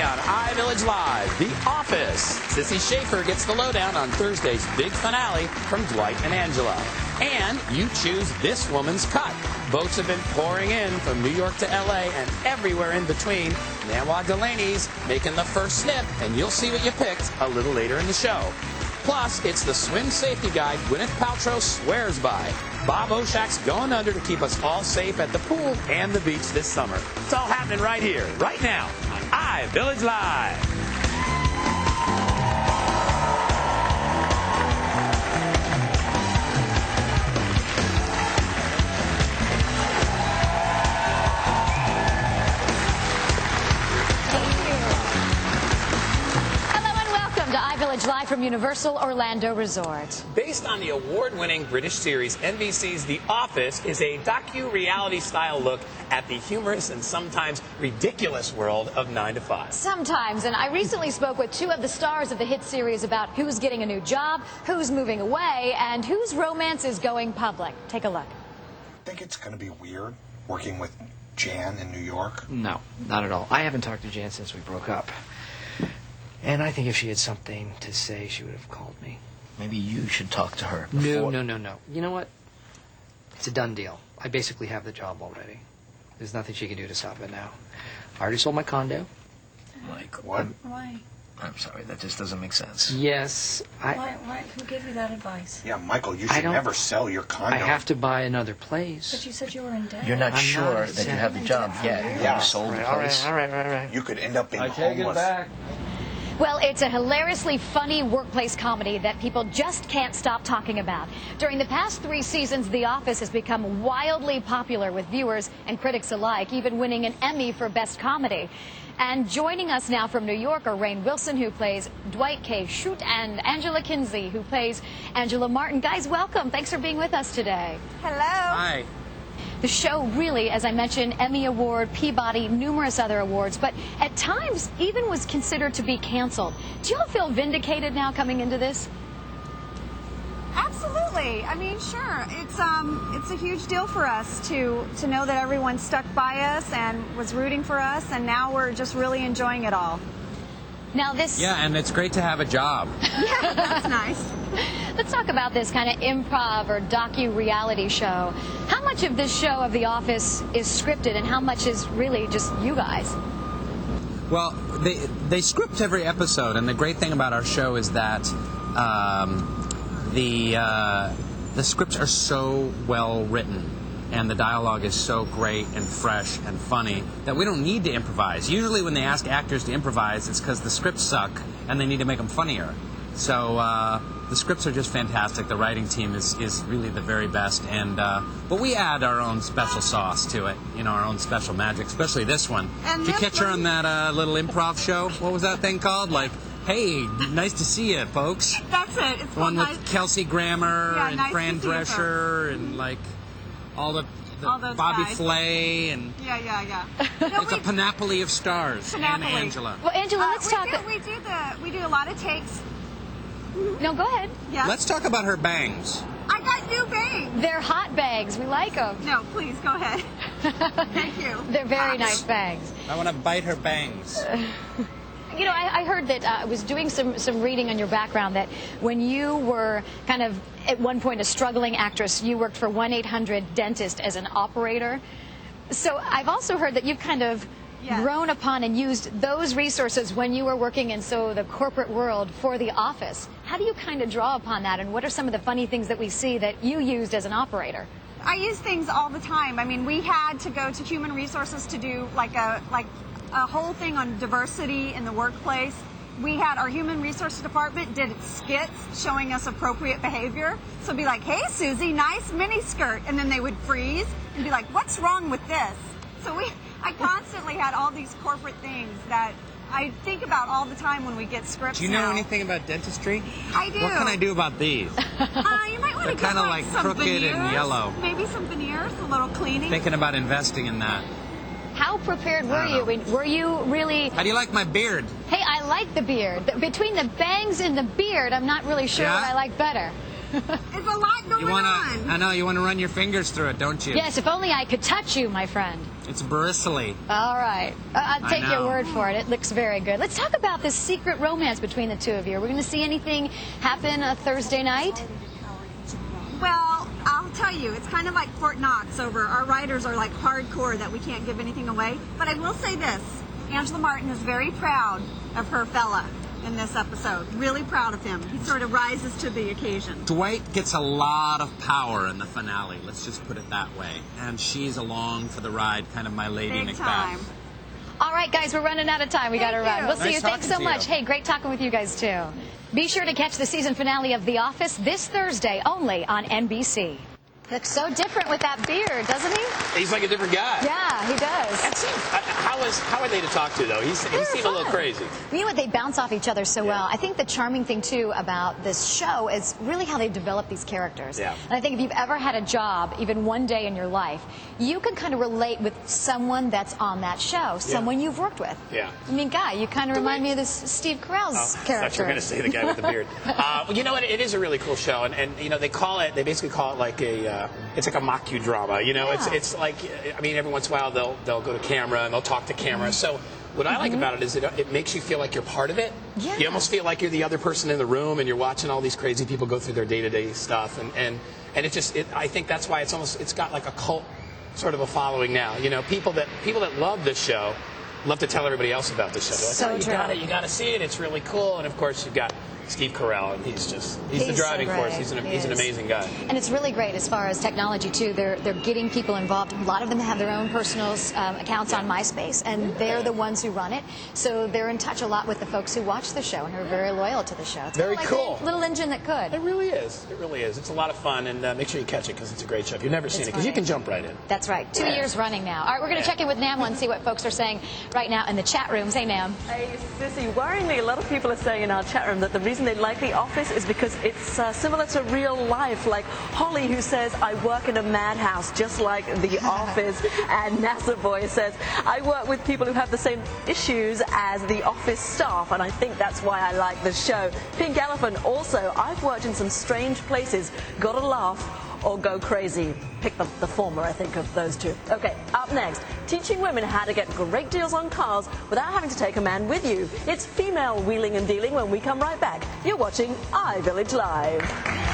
on iVillage Live, The Office. Sissy Schaefer gets the lowdown on Thursday's big finale from Dwight and Angela. And you choose this woman's cut. Votes have been pouring in from New York to L.A. and everywhere in between. Nanwa Delaney's making the first snip, and you'll see what you picked a little later in the show. Plus, it's the swim safety guide Gwyneth Paltrow swears by. Bob Oshak's going under to keep us all safe at the pool and the beach this summer. It's all happening right here, right now, on iVillage Live. Live from Universal Orlando Resort. Based on the award-winning British series, NBC's The Office is a docu-reality style look at the humorous and sometimes ridiculous world of 9 to 5. Sometimes, and I recently spoke with two of the stars of the hit series about who's getting a new job, who's moving away, and whose romance is going public. Take a look. I think it's going to be weird working with Jan in New York. No, not at all. I haven't talked to Jan since we broke up. And I think if she had something to say, she would have called me. Maybe you should talk to her before. No. You know what? It's a done deal. I basically have the job already. There's nothing she can do to stop it now. I already sold my condo. Mike, what? Why? I'm sorry, that just doesn't make sense. Yes, Why? Who gave you that advice? Yeah, Michael, you should never sell your condo. I have to buy another place. But you said you were in debt. You're not I'm sure not that you have the job yet. Yeah. You sold the All place. right. You could end up being homeless. I take it back. Well, it's a hilariously funny workplace comedy that people just can't stop talking about. During the past 3 seasons, The Office has become wildly popular with viewers and critics alike, even winning an Emmy for Best Comedy. And joining us now from New York are Rainn Wilson, who plays Dwight K. Schrute, and Angela Kinsey, who plays Angela Martin. Guys, welcome. Thanks for being with us today. Hello. Hi. The show really, as I mentioned, Emmy Award, Peabody, numerous other awards, but at times even was considered to be canceled. Do you all feel vindicated now coming into this? Absolutely. I mean, sure. It's a huge deal for us to know that everyone stuck by us and was rooting for us, and now we're just really enjoying it all. Now this... Yeah, and it's great to have a job. Yeah, that's nice. Let's talk about this kind of improv or docu-reality show. How much of this show of The Office is scripted and how much is really just you guys? Well, they script every episode, and the great thing about our show is that the scripts are so well written and the dialogue is so great and fresh and funny that we don't need to improvise. Usually when they ask actors to improvise, it's because the scripts suck and they need to make them funnier. So the scripts are just fantastic. The writing team is really the very best, and but we add our own special sauce to it, you know, our own special magic, especially this one. And did you catch her on that little improv show? What was that thing called? Like, hey, nice to see you, folks. That's it. It's One with nice. Kelsey Grammer Yeah, and nice Fran to see you, Drescher and like all those Bobby guys. Flay and Yeah. it's a panoply of stars. And Angela. Well, Angela, let's talk... We do a lot of takes. No, go ahead. Yeah. Let's talk about her bangs. I got new bangs. They're hot bangs. We like them. No, please, go ahead. Thank you. They're very nice bangs. I want to bite her bangs. You know, I heard that I was doing some reading on your background that when you were kind of at one point a struggling actress, you worked for 1-800-DENTIST as an operator. So I've also heard that you've kind of grown upon and used those resources when you were working in the corporate world for The Office. How do you kind of draw upon that, and what are some of the funny things that we see that you used as an operator? I use things all the time. I mean, we had to go to human resources to do like a whole thing on diversity in the workplace. We had our human resources department did skits showing us appropriate behavior. So it'd be like, hey, Susie, nice mini skirt. And then they would freeze and be like, what's wrong with this? So I constantly had all these corporate things that I think about all the time when we get scripts. Do you know anything about dentistry? I do. What can I do about these? You might want to They're kind of like some crooked veneers, and yellow. Maybe some veneers, a little cleaning. Thinking about investing in that. How prepared were you? Were you really... How do you like my beard? Hey, I like the beard. Between the bangs and the beard, I'm not really sure what I like better. It's a lot going on. I know, you want to run your fingers through it, don't you? Yes, if only I could touch you, my friend. It's bristly. All right. I'll take your know. word for it. It looks very good. Let's talk about this secret romance between the two of you. Are we going to see anything happen Thursday night? Well, I'll tell you, it's kind of like Fort Knox over. Our writers are like hardcore that we can't give anything away. But I will say this, Angela Martin is very proud of her fella in this episode. Really proud of him. He sort of rises to the occasion. Dwight gets a lot of power in the finale, let's just put it that way. And she's along for the ride, kind of my Lady Big Macbeth. time. All right, guys, we're running out of time. We got to Thank run. you. We'll see Nice you. Thanks so talking to much. you. Hey, great talking with you guys, too. Be sure to catch the season finale of The Office this Thursday only on NBC. Looks so different with that beard, doesn't he? He's like a different guy. Yeah, he does. That's him. How are they to talk to, though? He seemed a little crazy. You know what? They bounce off each other so Yeah. well. I think the charming thing, too, about this show is really how they develop these characters. Yeah. And I think if you've ever had a job, even one day in your life, you can kind of relate with someone that's on that show, someone you've worked with. Yeah. I mean, Guy, you kind of remind me of this Steve Carell's I thought character. you were going to say the guy with the beard. Well, you know what? It is a really cool show, and you know they basically call it like it's like a mockudrama. You know, Yeah. it's like, I mean, every once in a while they'll go to camera and they'll talk to camera. So what I like about it is it makes you feel like you're part of it. Yeah. You almost feel like you're the other person in the room, and you're watching all these crazy people go through their day-to-day stuff, and I think that's why it's got like a cult sort of a following now. You know, people that love this show love to tell everybody else about this show. They're like, So true. you got to see it. It's really cool. And of course you've got Steve Carell, and he's the driving so force. great. He's an He is. amazing guy. And it's really great as far as technology, too. They're getting people involved. A lot of them have their own personal accounts on MySpace, and they're the ones who run it. So they're in touch a lot with the folks who watch the show and are very loyal to the show. It's Very kind of cool. like a little engine that could. It really is. It really is. It's a lot of fun, and make sure you catch it because it's a great show. If you've never seen it, because you funny. can jump right in. That's right. 2 years running now. All right, we're going to check in with Nam and see what folks are saying right now in the chat rooms. Hey, Nam. Hey, Sissy, worryingly, a lot of people are saying in our chat room that the reason they like The Office is because it's similar to real life. Like Holly, who says, I work in a madhouse, just like The Office. And NASA Boy says, I work with people who have the same issues as The Office staff, and I think that's why I like the show. Pink Elephant also, I've worked in some strange places, gotta laugh or go crazy. Pick the former, I think, of those two. Okay, up next, teaching women how to get great deals on cars without having to take a man with you. It's female wheeling and dealing when we come right back. You're watching iVillage Live.